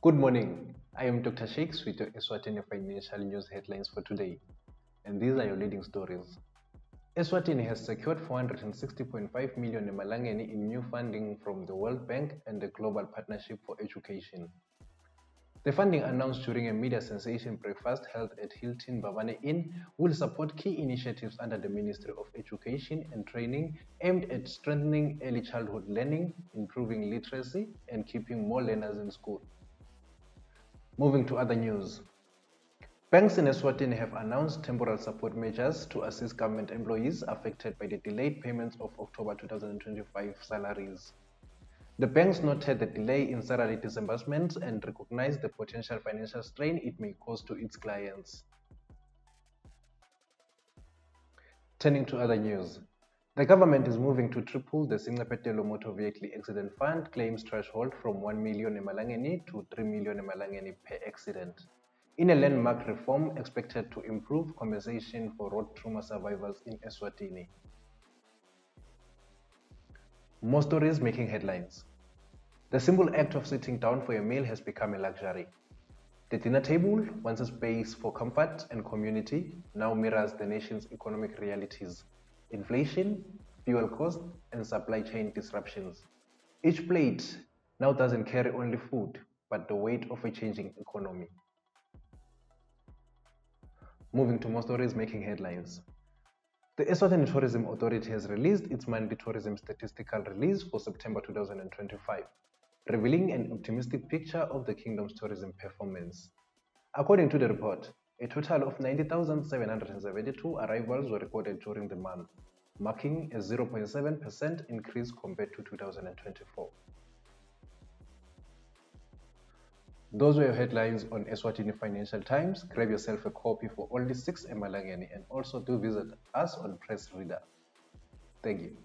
Good morning. I am Dr. Shakes with your Eswatini financial news headlines for today, and these are your leading stories. Eswatini has secured 460.5 million emalangeni in new funding from the World Bank and the Global Partnership for Education. The funding announced during a media sensation breakfast held at Hilton Bavane Inn will support key initiatives under the Ministry of Education and Training aimed at strengthening early childhood learning, improving literacy, and keeping more learners in school. Moving to other news. Banks in Eswatini have announced temporal support measures to assist government employees affected by the delayed payments of October 2025 salaries. The banks noted the delay in salary disbursements and recognized the potential financial strain it may cause to its clients. Turning to other news. The government is moving to triple the Singapetelo Motor Vehicle Accident Fund claims threshold from 1 million emalangeni to 3 million emalangeni per accident, in a landmark reform expected to improve compensation for road trauma survivors in Eswatini. More stories making headlines. The simple act of sitting down for a meal has become a luxury. The dinner table, once a space for comfort and community, now mirrors the nation's economic realities: inflation, fuel costs, and supply chain disruptions. Each plate now doesn't carry only food, but the weight of a changing economy. Moving to more stories making headlines. The Eswatini Tourism Authority has released its monthly tourism statistical release for September 2025, revealing an optimistic picture of the kingdom's tourism performance. According to the report, a total of 90,772 arrivals were recorded during the month, marking a 0.7% increase compared to 2024. Those were your headlines on Eswatini Financial Times. Grab yourself a copy for only 6 emalangeni and also do visit us on Press Reader. Thank you.